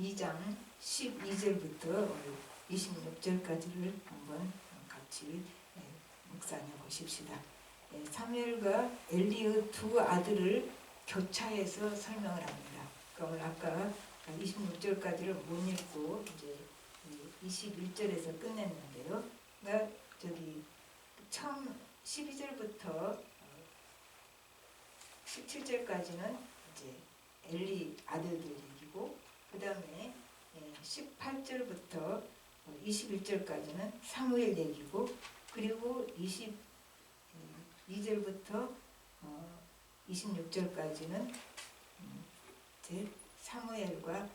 2장 12절부터 26절까지를 한번 같이 묵상해 보십시다. 사무엘과 엘리의 두 아들을 교차해서 설명을 합니다. 그러면 아까 26절까지를 못 읽고 이제 21절에서 끝냈는데요. 그러니까 저기 처음 12절부터 17절까지는 이제 엘리 아들들 얘기고, 그 다음에 18절부터 21절까지는 사무엘 얘기고, 그리고 22절부터 26절까지는 이제 사무엘과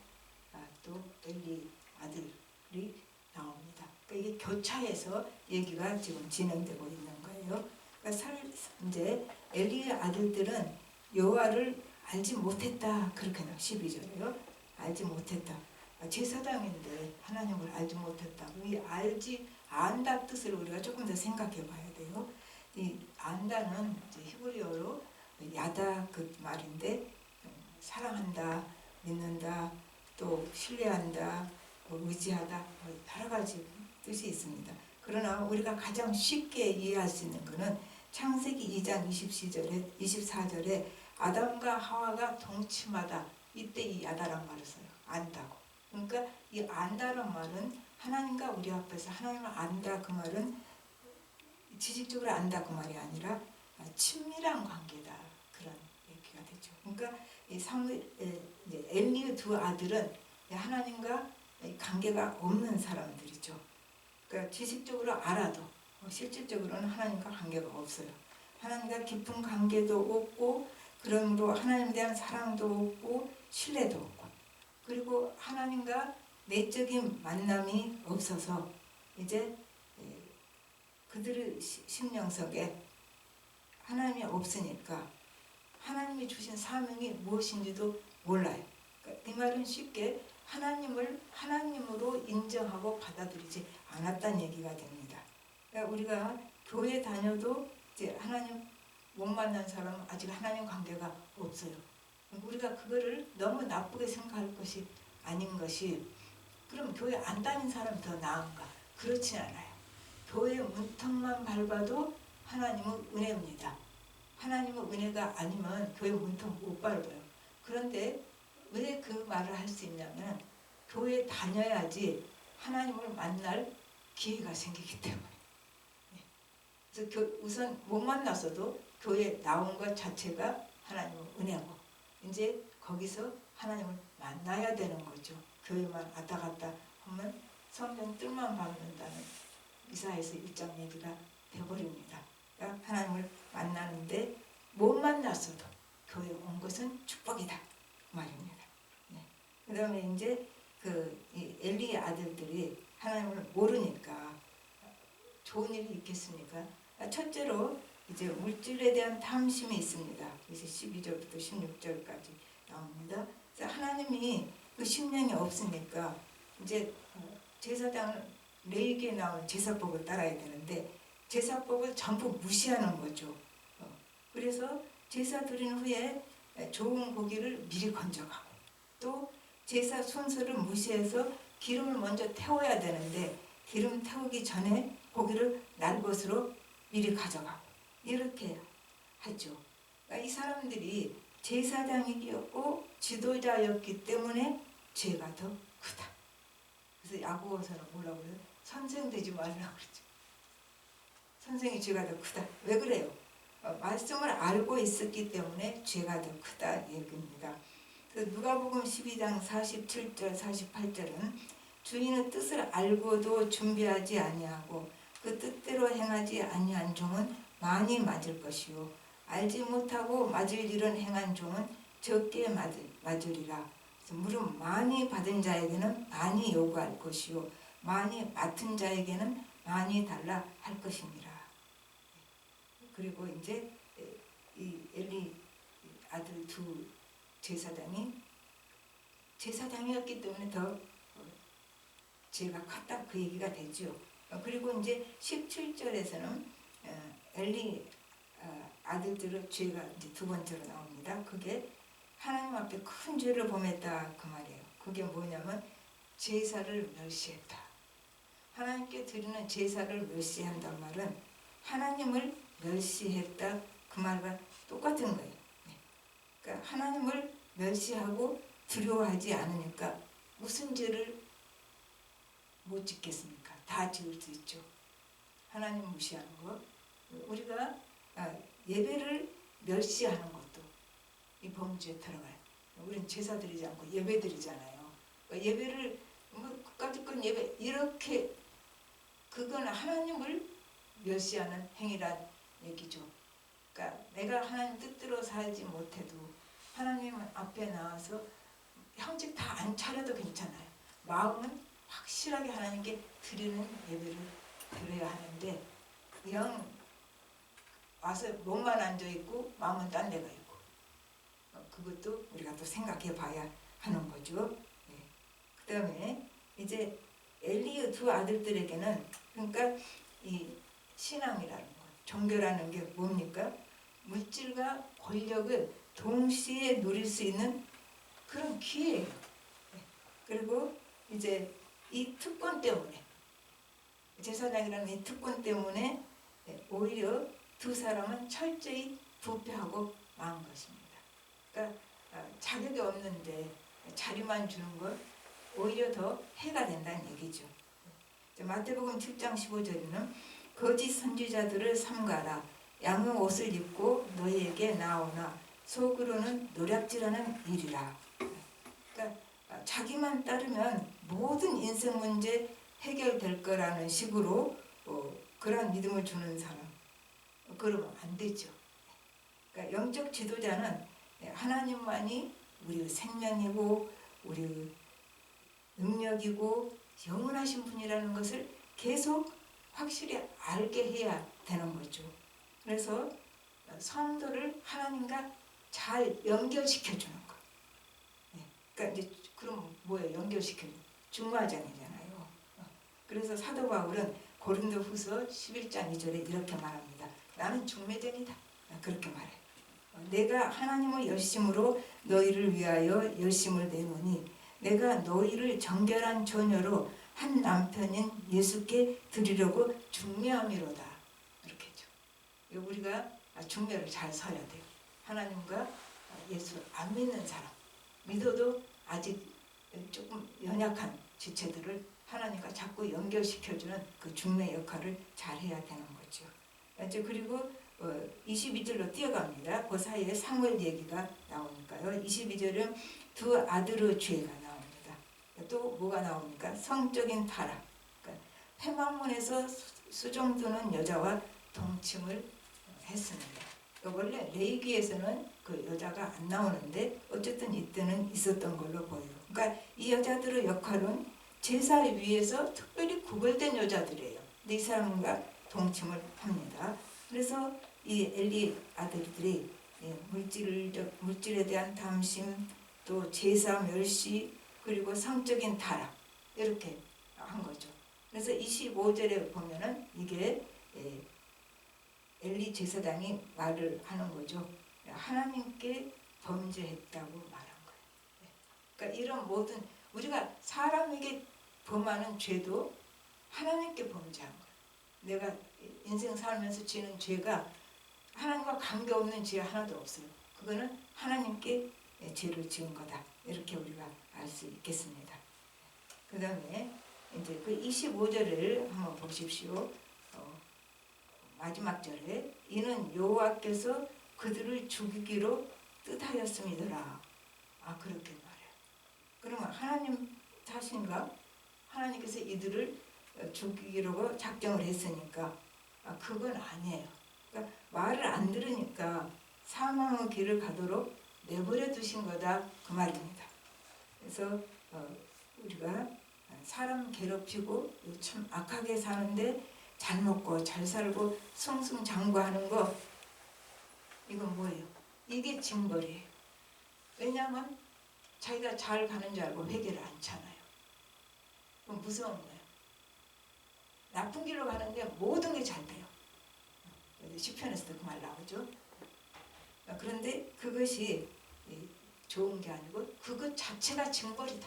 또 엘리 아들이 나옵니다. 그러니까 이게 교차해서 얘기가 지금 진행되고 있는 거예요. 그러니까 이제 엘리의 아들들은 여호와를 알지 못했다, 그렇게 나와요. 12절에요. 알지 못했다. 제사장인데 하나님을 알지 못했다고. 이 안다 뜻을 우리가 조금 더 생각해 봐야 돼요. 이 안다는 이제 히브리어로 야다 그 말인데, 사랑한다, 믿는다, 또 신뢰한다, 의지하다, 여러 가지 뜻이 있습니다. 그러나 우리가 가장 쉽게 이해할 수 있는 것은 창세기 2장 24절에 아담과 하와가 동침하다, 이때 이 야다란 말을 써요. 안다고. 그러니까 이 안다란 말은 하나님과 우리 앞에서 하나님을 안다, 그 말은 지식적으로 안다 그 말이 아니라 친밀한 관계다, 그런 얘기가 되죠. 그러니까 이 엘리의 두 아들은 하나님과 관계가 없는 사람들이죠. 그러니까 지식적으로 알아도 실질적으로는 하나님과 관계가 없어요. 하나님과 깊은 관계도 없고, 그러므로 하나님에 대한 사랑도 없고 신뢰도 없고, 그리고 하나님과 내적인 만남이 없어서 이제 그들의 심령 속에 하나님이 없으니까 하나님이 주신 사명이 무엇인지도 몰라요. 그러니까 이 말은 쉽게 하나님을 하나님으로 인정하고 받아들이지 않았다는 얘기가 됩니다. 그러니까 우리가 교회 다녀도 이제 하나님 못 만난 사람은 아직 하나님 관계가 없어요. 우리가 그거를 너무 나쁘게 생각할 것이 아닌 것이, 그럼 교회 안 다닌 사람이 더 나은가? 그렇진 않아요. 교회 문턱만 밟아도 하나님은 은혜입니다. 하나님은 은혜가 아니면 교회 문턱 못 밟아요. 그런데 왜 그 말을 할 수 있냐면, 교회 다녀야지 하나님을 만날 기회가 생기기 때문에. 그래서 우선 못 만났어도 교회 나온 것 자체가 하나님의 은혜고, 이제 거기서 하나님을 만나야 되는 거죠. 교회만 왔다 갔다 하면 성전 뜰만 밟는다는 이사야서 1장 얘기가 되어버립니다. 그러니까 하나님을 만나는데 못 만났어도 교회에 온 것은 축복이다, 그 말입니다. 그 다음에 이제 이 엘리의 아들들이 하나님을 모르니까 좋은 일이 있겠습니까? 첫째로 이제 물질에 대한 탐심이 있습니다. 그래서 12절부터 16절까지 나옵니다. 그래서 하나님이 그 심령이 없으니까 이제 제사장을 레위기에 나오는 제사법을 따라야 되는데 제사법을 전부 무시하는 거죠. 그래서 제사 드린 후에 좋은 고기를 미리 건져가고, 또 제사 순서를 무시해서 기름을 먼저 태워야 되는데 기름 태우기 전에 고기를 날 것으로 미리 가져가고, 이렇게 하죠. 그러니까 이 사람들이 제사장이었고 지도자였기 때문에 죄가 더 크다. 그래서 야고보서는 뭐라고 그래요? 선생 되지 말라고 그러죠. 선생이 죄가 더 크다. 왜 그래요? 말씀을 알고 있었기 때문에 죄가 더 크다 얘기입니다. 누가복음 12장 47절 48절은 주인의 뜻을 알고도 준비하지 아니하고 그 뜻대로 행하지 아니한 종은 많이 맞을 것이요 알지 못하고 맞을 일은 행한 종은 적게 맞으리라. 물은 많이 받은 자에게는 많이 요구할 것이요 많이 맡은 자에게는 많이 달라 할 것이니라. 그리고 이제 이 엘리 아들 두 제사장이었기 때문에 더 죄가 컸다, 그 얘기가 되죠. 그리고 이제 17절에서는 엘리 아들들의 죄가 이제 두 번째로 나옵니다. 그게 하나님 앞에 큰 죄를 범했다, 그 말이에요. 그게 뭐냐면 제사를 멸시했다. 하나님께 드리는 제사를 멸시한단 말은 하나님을 멸시했다, 그 말과 똑같은 거예요. 그러니까 하나님을 멸시하고 두려워하지 않으니까 무슨 죄를 못 짓겠습니까? 다 지을 수 있죠. 하나님 무시하는 거. 우리가 예배를 멸시하는 것도 이 범죄에 들어가요. 우리는 제사 드리지 않고 예배 드리잖아요. 그러니까 예배를 그까짓 예배 이렇게, 그건 하나님을 멸시하는 행위란 얘기죠. 그러니까 내가 하나님 뜻대로 살지 못해도 하나님 앞에 나와서 형식 다 안 차려도 괜찮아요. 마음은 확실하게 하나님께 드리는 예배를 드려야 하는데 그냥 와서 몸만 앉아있고 마음은 딴 데가 있고, 그것도 우리가 또 생각해 봐야 하는 거죠. 네. 그 다음에 이제 엘리의 두 아들들에게는, 그러니까 이 신앙이라는 것, 종교라는 게 뭡니까? 물질과 권력을 동시에 누릴 수 있는 그런 기회예요. 네. 그리고 이제 이 특권 때문에, 제사장이라는 이 특권 때문에 오히려 두 사람은 철저히 부패하고 망한 것입니다. 그러니까 자격이 없는데 자리만 주는 것 오히려 더 해가 된다는 얘기죠. 마태복음 7장 15절에는 거짓 선지자들을 삼가라. 양의 옷을 입고 너희에게 나오나 속으로는 노략질하는 일이라. 그러니까 자기만 따르면 모든 인생 문제 해결될 거라는 식으로 그런 믿음을 주는 사람, 그러면 안 되죠. 그러니까 영적 지도자는 하나님만이 우리의 생명이고 우리의 능력이고 영원하신 분이라는 것을 계속 확실히 알게 해야 되는 거죠. 그래서 성도를 하나님과 잘 연결시켜주는 거. 그러니까 이제 그럼 뭐예요? 연결시켜주는 중화장이잖아요. 그래서 사도 바울은 고린도후서 11장 2절에 이렇게 말합니다. 나는 중매쟁이다. 그렇게 말해. 내가 하나님의 열심으로 너희를 위하여 열심을 내노니 내가 너희를 정결한 처녀로 한 남편인 예수께 드리려고 중매함이로다. 이렇게 했죠. 우리가 중매를 잘 서야 돼요. 하나님과 예수 안 믿는 사람, 믿어도 아직 조금 연약한 지체들을 하나님과 자꾸 연결시켜주는 그 중매 역할을 잘 해야 되는 거죠. 이제 그리고 22절로 뛰어갑니다. 그 사이에 사무엘 얘기가 나오니까요. 22절은 두 아들의 죄가 나옵니다. 또 뭐가 나옵니까? 성적인 타락. 그러니까 회막문에서 수종드는 여자와 동침을 했습니다. 원래 레위기에서는 그 여자가 안 나오는데 어쨌든 이때는 있었던 걸로 보여요. 그러니까 이 여자들의 역할은 제사 위에서 특별히 구별된 여자들이에요. 근데 이 사람과 동침을 합니다. 그래서 이 엘리 아들들이 물질에 대한 탐심, 또 제사 멸시, 그리고 성적인 타락 이렇게 한 거죠. 그래서 25절에 보면은 이게 엘리 제사장이 말을 하는 거죠. 하나님께 범죄했다고 말한 거예요. 그러니까 이런 모든 우리가 사람에게 범하는 죄도 하나님께 범죄한 거예요. 내가 인생 살면서 지는 죄가 하나님과 관계없는 죄 하나도 없어요. 그거는 하나님께 죄를 지은 거다. 이렇게 우리가 알 수 있겠습니다. 그 다음에 이제 그 25절을 한번 보십시오. 마지막 절에 이는 여호와께서 그들을 죽이기로 뜻하였음이더라. 그렇게 말해요. 그러면 하나님 탓인가? 하나님께서 이들을 죽이려고 작정을 했으니까 그건 아니에요. 그러니까 말을 안 들으니까 사망의 길을 가도록 내버려 두신 거다 그 말입니다. 그래서 우리가 사람 괴롭히고 참 악하게 사는데 잘 먹고 잘 살고 승승장구하는 거, 이건 뭐예요? 이게 징벌이에요. 왜냐하면 자기가 잘 가는 줄 알고 회개를 안 차나요. 그건 무서운 거예요. 나쁜 길로 가는데 모든 게 잘 돼요. 시편에서도 그 말 나오죠. 그런데 그것이 좋은 게 아니고 그것 자체가 징벌이다.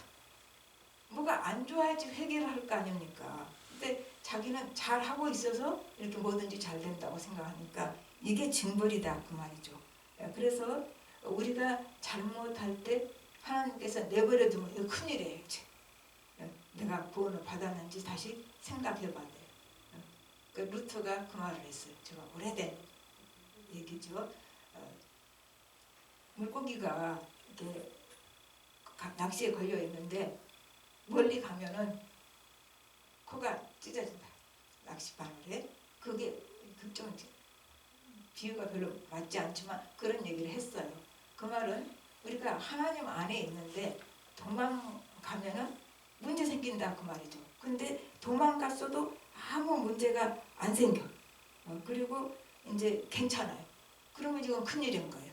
자기가 안 좋아야지 회개를 할 거 아닙니까? 근데 자기는 잘 하고 있어서 이렇게 뭐든지 잘 된다고 생각하니까 이게 징벌이다 그 말이죠. 그래서 우리가 잘못할 때 하나님께서 내버려 두면 이거 큰일이에요. 내가 구원을 받았는지 다시 생각해 봐야 돼요. 그 루터가 그 말을 했어요. 제가 오래된 얘기죠. 물고기가 이렇게 낚시에 걸려 있는데 멀리 가면은 코가 찢어진다. 낚시바늘에. 그게 좀 비유가 별로 맞지 않지만 그런 얘기를 했어요. 그 말은 우리가 하나님 안에 있는데 도망가면은 문제 생긴다 그 말이죠. 근데 도망갔어도 아무 문제가 안 생겨. 그리고 이제 괜찮아요. 그러면 지금 큰일인 거예요.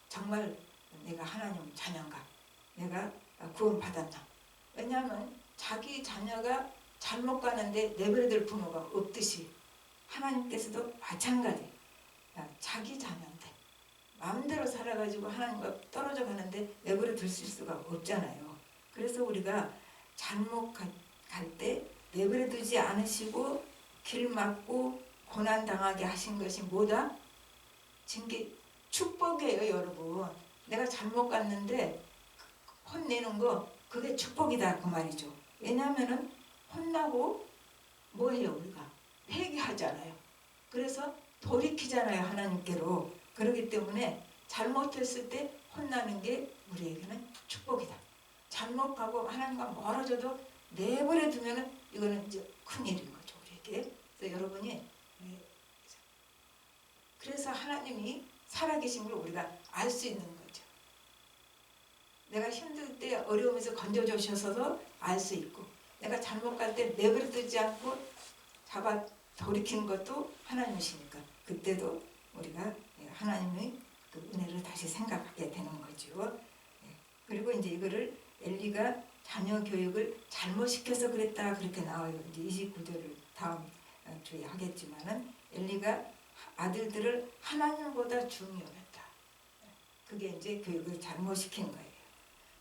정말 내가 하나님 자녀인가? 내가 구원받았나? 왜냐하면 자기 자녀가 잘못 가는데 내버려둘 부모가 없듯이 하나님께서도 마찬가지. 자기 자녀인데 마음대로 살아가지고 하나님과 떨어져 가는데 내버려 둘 수가 없잖아요. 그래서 우리가 잘못 갈 때 내버려 두지 않으시고 길 막고 고난 당하게 하신 것이 뭐다? 징계 축복이에요, 여러분. 내가 잘못 갔는데 혼내는 거 그게 축복이다 그 말이죠. 왜냐하면은 혼나고 뭐 해요 우리가? 회개하잖아요. 그래서 돌이키잖아요 하나님께로. 그렇기 때문에 잘못했을 때 혼나는 게 우리에게는 축복이다. 잘못 가고 하나님과 멀어져도 내버려 두면은 이거는 이제 큰일인 거죠 우리에게. 그래서 여러분이 그래서 하나님이 살아계신 걸 우리가 알 수 있는 거죠. 내가 힘들 때 어려움에서 건져주셔서 알 수 있고 내가 잘못 갈 때 내버려 두지 않고 잡아 돌이키는 것도 하나님이시니까 그때도 우리가 하나님의 그 은혜를 다시 생각하게 되는 거죠. 그리고 이제 이거를 엘리가 자녀 교육을 잘못 시켜서 그랬다 그렇게 나와요. 이제 29절을 다음 주에 하겠지만은 엘리가 아들들을 하나님보다 중요했다. 그게 이제 교육을 잘못 시킨 거예요.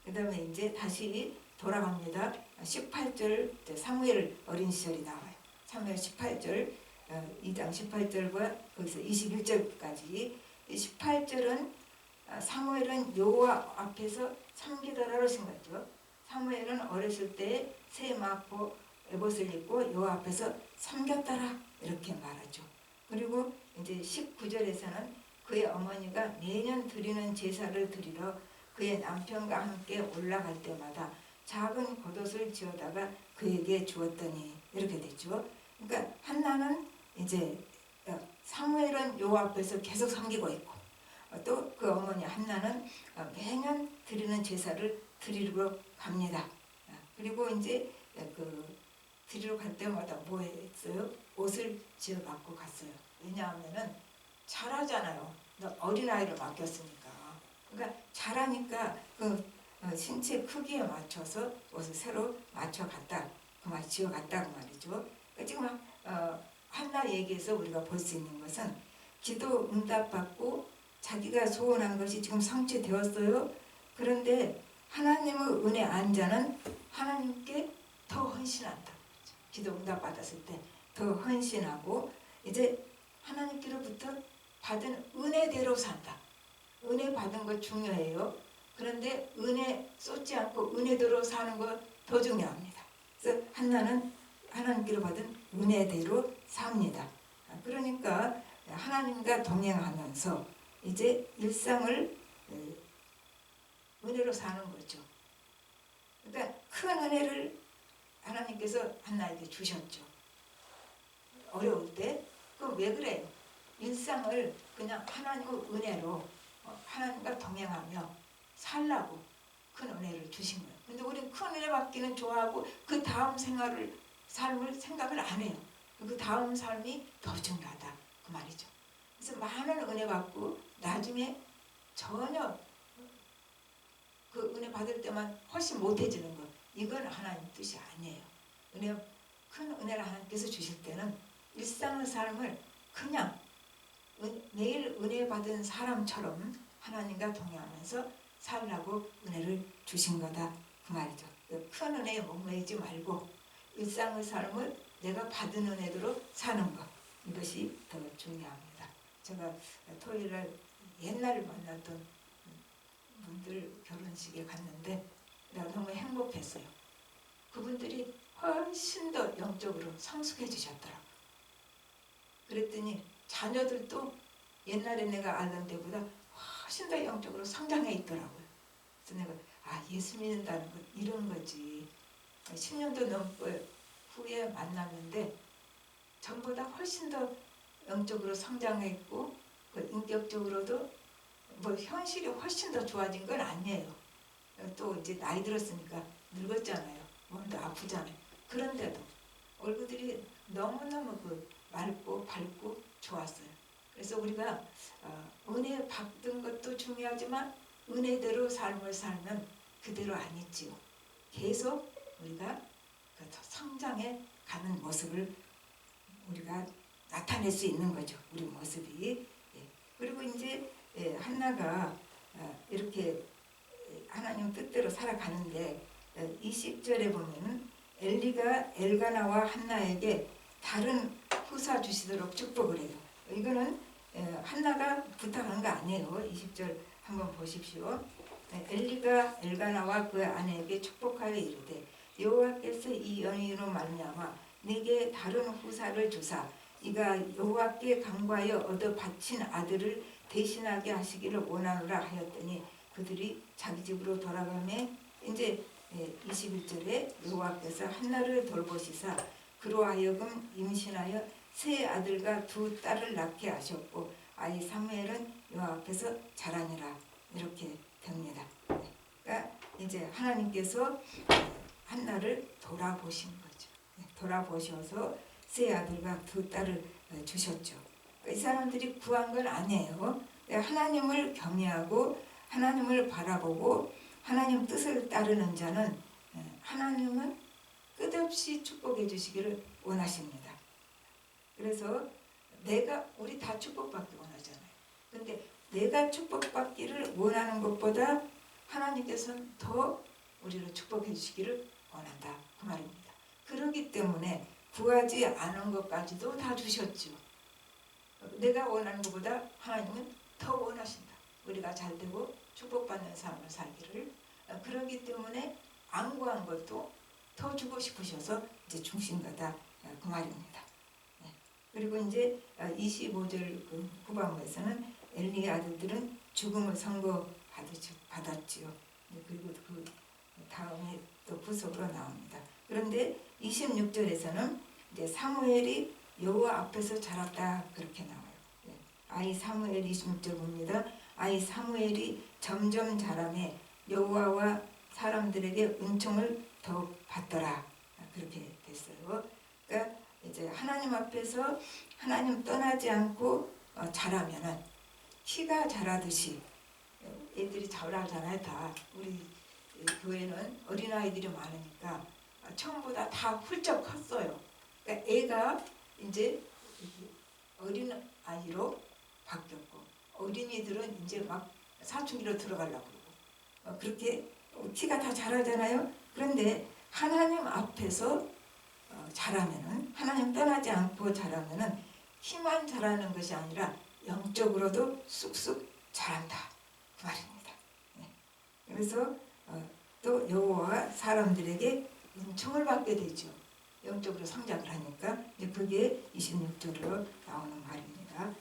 그 다음에 이제 다시 돌아갑니다. 18절 사무엘 어린 시절이 나와요. 사무엘 18절 2장 18절과 거기서 21절까지 18절은 사무엘은 여호와 앞에서 섬기더라로 생각죠. 사무엘은 어렸을 때 새 마포 에봇을 입고 여호와 앞에서 섬겼더라 이렇게 말하죠. 그리고 이제 19절에서는 그의 어머니가 매년 드리는 제사를 드리러 그의 남편과 함께 올라갈 때마다 작은 겉옷을 지어다가 그에게 주었더니 이렇게 됐죠. 그러니까 한나는 이제 사무엘은 여호와 앞에서 계속 섬기고 있고 또 그 어머니 한나는 매년 드리는 제사를 드리러 갑니다. 그리고 이제 그 드리러 갈 때마다 뭐 했어요? 옷을 지어 갖고 갔어요. 왜냐하면은 잘하잖아요. 어린아이를 맡겼으니까. 그러니까 잘하니까 그 신체 크기에 맞춰서 옷을 새로 맞춰 갔다. 그 말 지어 갔다 그 말이죠. 그러니까 지금 한나 얘기에서 우리가 볼 수 있는 것은 기도 응답받고 자기가 소원한 것이 지금 성취되었어요. 그런데 하나님의 은혜 안 자는 하나님께 더 헌신한다. 기도 응답받았을 때 더 헌신하고 이제 하나님께로부터 받은 은혜대로 산다. 은혜 받은 거 중요해요. 그런데 은혜 쏟지 않고 은혜대로 사는 거 더 중요합니다. 그래서 한나는 하나님께로 받은 은혜대로 삽니다. 그러니까 하나님과 동행하면서 이제 일상을 은혜로 사는 거죠. 그러니까 큰 은혜를 하나님께서 한나에게 주셨죠. 어려울 때. 그럼 왜 그래요? 일상을 그냥 하나님의 은혜로 하나님과 동행하며 살라고 큰 은혜를 주신 거예요. 근데 우리는 큰 은혜 받기는 좋아하고 그 다음 삶을 생각을 안 해요. 그 다음 삶이 더 중요하다 그 말이죠. 그래서 많은 은혜 받고 나중에 전혀 그 은혜 받을 때만 훨씬 못해지는 것, 이건 하나님 뜻이 아니에요. 큰 은혜를 하나님께서 주실 때는 일상의 삶을 그냥 매일 은혜 받은 사람처럼 하나님과 동행하면서 살라고 은혜를 주신 거다 그 말이죠. 큰 은혜에 목매이지 말고 일상의 삶을 내가 받은 은혜대로 사는 것, 이것이 더 중요합니다. 제가 토요일날 옛날에 만났던 분들 결혼식에 갔는데 내가 너무 행복했어요. 그분들이 훨씬 더 영적으로 성숙해지셨더라고요. 그랬더니 자녀들도 옛날에 내가 알던 때보다 훨씬 더 영적으로 성장해 있더라고요. 그래서 내가 예수 믿는다는 건 이런 거지. 10년도 넘고 후에 만났는데 전보다 훨씬 더 영적으로 성장했고 인격적으로도 현실이 훨씬 더 좋아진 건 아니에요. 또 이제 나이 들었으니까 늙었잖아요. 몸도 아프잖아요. 그런데도 얼굴들이 너무너무 맑고 밝고 좋았어요. 그래서 우리가 은혜 받은 것도 중요하지만 은혜대로 삶을 살면 그대로 아니지요. 계속 우리가 성장해 가는 모습을 우리가 나타낼 수 있는 거죠. 우리 모습이. 그리고 이제 한나가 이렇게 하나님 뜻대로 살아가는데 20절에 보면 엘리가 엘가나와 한나에게 다른 후사 주시도록 축복을 해요. 이거는 한나가 부탁한 거 아니에요. 20절 한번 보십시오. 엘리가 엘가나와 그 아내에게 축복하여 이르되 여호와께서 이 연인으로 말미암아 네게 다른 후사를 주사 이가 여호와께 간구하여 얻어 바친 아들을 대신하게 하시기를 원하노라 하였더니 그들이 자기 집으로 돌아가매 이제 21절에 여호와께서 한나를 돌보시사 그로 하여금 임신하여 세 아들과 두 딸을 낳게 하셨고 아이 사무엘은 여호와 앞에서 자라니라 이렇게 됩니다. 그러니까 이제 하나님께서 한나를 돌아보신 거죠. 돌아보셔서 세 아들과 두 딸을 주셨죠. 이 사람들이 구한 건 아니에요. 하나님을 경외하고 하나님을 바라보고 하나님 뜻을 따르는 자는 하나님은 끝없이 축복해 주시기를 원하십니다. 그래서 우리 다 축복받기 원하잖아요. 근데 내가 축복받기를 원하는 것보다 하나님께서는 더 우리를 축복해 주시기를 원한다. 그 말입니다. 그렇기 때문에 구하지 않은 것까지도 다 주셨죠. 내가 원하는 것보다 하나님은 더 원하신다. 우리가 잘되고 축복받는 삶을 살기를. 그렇기 때문에 안 구한 것도 더 주고 싶으셔서 이제 주신 거다. 그 말입니다. 그리고 이제 25절 후반부에서는 엘리의 아들들은 죽음을 선고받았지요. 그리고 그 다음에 또 구속으로 나옵니다. 그런데 26절에서는 이제 사무엘이 여호와 앞에서 자랐다 그렇게 나와요. 아이 사무엘 26절 봅니다. 아이 사무엘이 점점 자라매 여호와와 사람들에게 은총을 더욱 받더라 그렇게 됐어요. 그러니까 이제 하나님 앞에서 하나님 떠나지 않고 자라면은 키가 자라듯이 애들이 자라잖아요. 다 우리 교회는 어린아이들이 많으니까 처음보다 다 훌쩍 컸어요. 그러니까 애가 이제 어린아이로 바뀌었고 어린이들은 이제 막 사춘기로 들어가려고 그러고 그렇게 키가 다 자라잖아요. 그런데 하나님 앞에서 자라면은 하나님 떠나지 않고 자라면은 키만 자라는 것이 아니라 영적으로도 쑥쑥 자란다 그 말입니다. 그래서 또 여호와가 사람들에게 은총을 받게 되죠. 영적으로 성장을 하니까 그게 26절로 나오는 말입니다.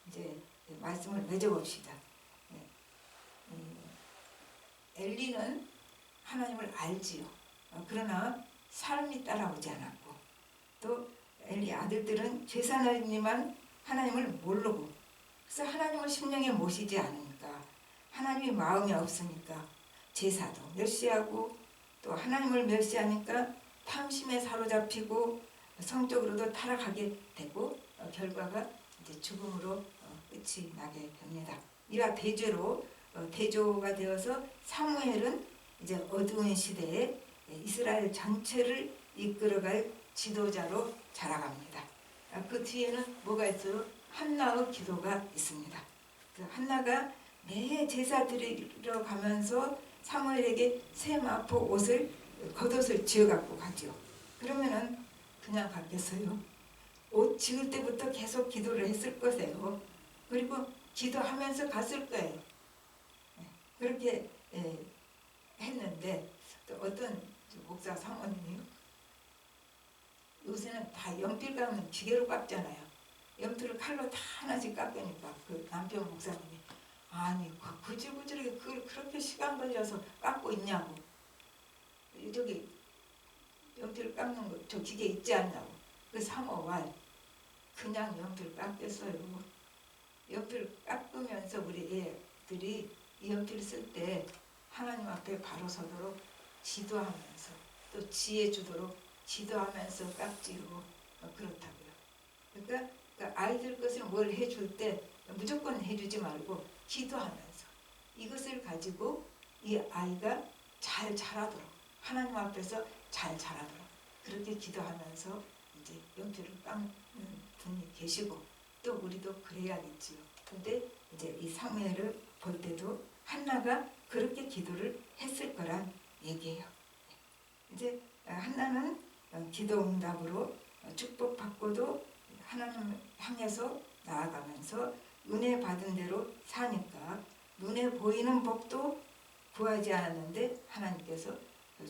이제 말씀을 맺어봅시다. 엘리는 하나님을 알지요. 그러나 삶이 따라오지 않았고 또 엘리 아들들은 제사날이니만 하나님을 모르고 그래서 하나님을 심령에 모시지 않으니까 하나님의 마음이 없으니까 제사도 멸시하고 또 하나님을 멸시하니까 탐심에 사로잡히고 성적으로도 타락하게 되고 결과가 이제 죽음으로 끝이 나게 됩니다. 이와 대조가 되어서 사무엘은 이제 어두운 시대에 이스라엘 전체를 이끌어갈 지도자로 자라갑니다. 그 뒤에는 뭐가 있어요? 한나의 기도가 있습니다. 그 한나가 매 제사 드리러 가면서 사무엘에게 새 마포 옷을 겉옷을 지어 갖고 가죠. 그러면은 그냥 갔겠어요? 옷 지을 때부터 계속 기도를 했을 거세요. 그리고 기도하면서 갔을 거예요. 그렇게 했는데 또 어떤 목사 사모님이 요새는 다 연필 깎는 기계로 깎잖아요. 연필을 칼로 다 하나씩 깎으니까 그 남편 목사님이 아니 구질구질하게 그걸 그렇게 시간 걸려서 깎고 있냐고. 저기 연필 깎는 거 저 기계 있지 않냐고. 그 사모와 그냥 연필 깎겠어요. 연필 깎으면서 우리 애들이 이 연필 쓸 때 하나님 앞에 바로 서도록 지도하면서 또 지혜 주도록 지도하면서 깎지요. 그렇다고요. 그러니까 아이들 것을 뭘 해줄 때 무조건 해주지 말고 기도하면서 이것을 가지고 이 아이가 잘 자라도록 하나님 앞에서 잘 자라도록 그렇게 기도하면서 이제 연필을 깎는 분이 계시고 또 우리도 그래야겠지요. 근데 이제 이 사무엘을 볼 때도 한나가 그렇게 기도를 했을 거란 얘기예요. 이제 한나는 기도 응답으로 축복받고도 하나님을 향해서 나아가면서 은혜 받은 대로 사니까 눈에 보이는 복도 구하지 않았는데 하나님께서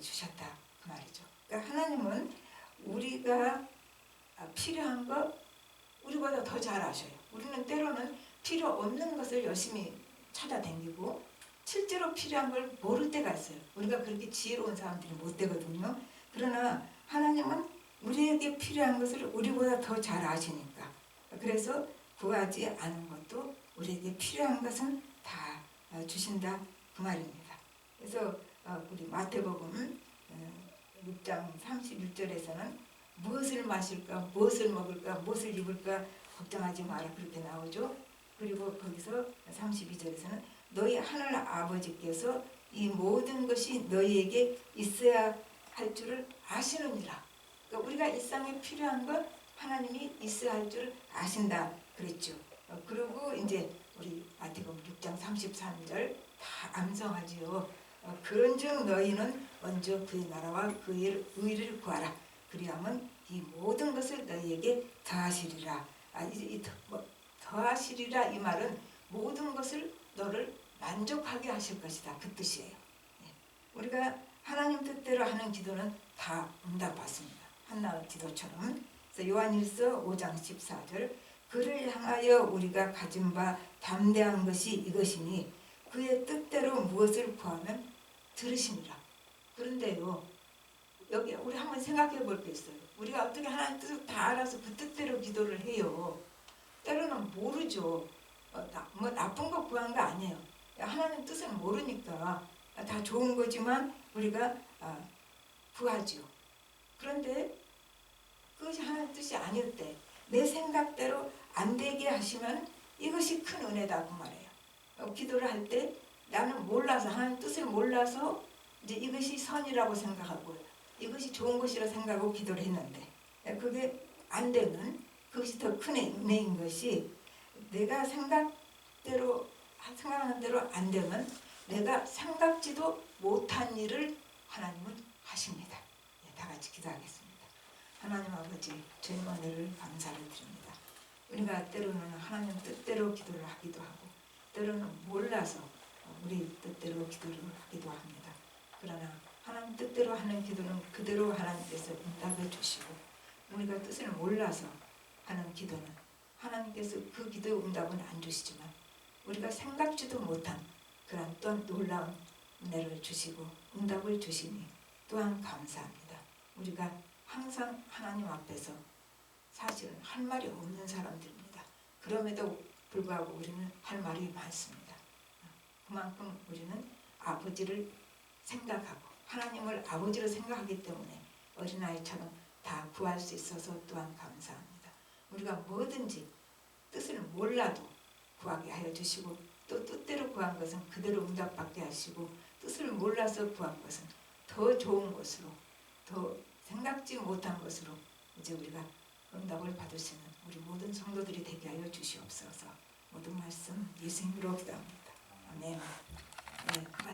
주셨다 그 말이죠. 그러니까 하나님은 우리가 필요한 거 우리보다 더 잘 아셔요. 우리는 때로는 필요 없는 것을 열심히 찾아다니고 실제로 필요한 걸 모를 때가 있어요. 우리가 그렇게 지혜로운 사람들이 못 되거든요. 그러나 하나님은 우리에게 필요한 것을 우리보다 더 잘 아시니까 그래서 구하지 않은 것도 우리에게 필요한 것은 다 주신다 그 말입니다. 그래서 우리 마태복음 6장 31절에서는 무엇을 마실까 무엇을 먹을까 무엇을 입을까 걱정하지 마라 그렇게 나오죠. 그리고 거기서 32절에서는 너희 하늘 아버지께서 이 모든 것이 너희에게 있어야 할 줄을 아시느니라. 그러니까 우리가 일상에 필요한 것 하나님이 있어야 할 줄 아신다 그랬죠. 그리고 이제 우리 마태복음 6장 33절 다 암송하지요. 그런즉 너희는 먼저 그의 나라와 그의 의를 구하라. 그리하면 이 모든 것을 너희에게 더하시리라. 더하시리라 이 말은 모든 것을 너를 만족하게 하실 것이다 그 뜻이에요. 우리가 하나님 뜻대로 하는 기도는 다 응답받습니다. 한나 기도처럼. 그래서 요한일서 5장 14절 그를 향하여 우리가 가진 바 담대한 것이 이것이니 그의 뜻대로 무엇을 구하면 들으시니라. 그런데요 여기 우리 한번 생각해 볼 게 있어요. 우리가 어떻게 하나님 뜻을 다 알아서 그 뜻대로 기도를 해요. 때로는 모르죠. 뭐 나쁜 거 구한 거 아니에요. 하나님 뜻을 모르니까 다 좋은 거지만 우리가 구하죠. 그런데 그것이 하나님 뜻이 아닐 때 내 생각대로 안 되게 하시면 이것이 큰 은혜다 그 말이에요. 기도를 할 때 나는 몰라서 하나님 뜻을 몰라서 이제 이것이 선이라고 생각하고 이것이 좋은 것이라 생각하고 기도를 했는데 그게 안 되면 그것이 더 큰 은혜인 것이 내가 생각하는 대로 안 되면 내가 생각지도 못한 일을 하나님은 하십니다. 다 같이 기도하겠습니다. 하나님 아버지 주님 은혜를 감사를 드립니다. 우리가 때로는 하나님 뜻대로 기도를 하기도 하고 때로는 몰라서 우리 뜻대로 기도를 하기도 합니다. 그러나 하나님 뜻대로 하는 기도는 그대로 하나님께서 응답해 주시고 우리가 뜻을 몰라서 하는 기도는 하나님께서 그 기도의 응답은 안 주시지만 우리가 생각지도 못한 그런 또 놀라운 은혜를 주시고 응답을 주시니 또한 감사합니다. 우리가 항상 하나님 앞에서 사실은 할 말이 없는 사람들입니다. 그럼에도 불구하고 우리는 할 말이 많습니다. 그만큼 우리는 아버지를 생각하고 하나님을 아버지로 생각하기 때문에 어린아이처럼 다 구할 수 있어서 또한 감사합니다. 우리가 뭐든지 뜻을 몰라도 구하게 하여 주시고 또 뜻대로 구한 것은 그대로 응답받게 하시고 뜻을 몰라서 구한 것은 더 좋은 것으로 더 생각지 못한 것으로 이제 우리가 응답을 받을 수 있는 우리 모든 성도들이 되게 하여 주시옵소서. 모든 말씀 예수님으로 기도합니다. 아멘. 네.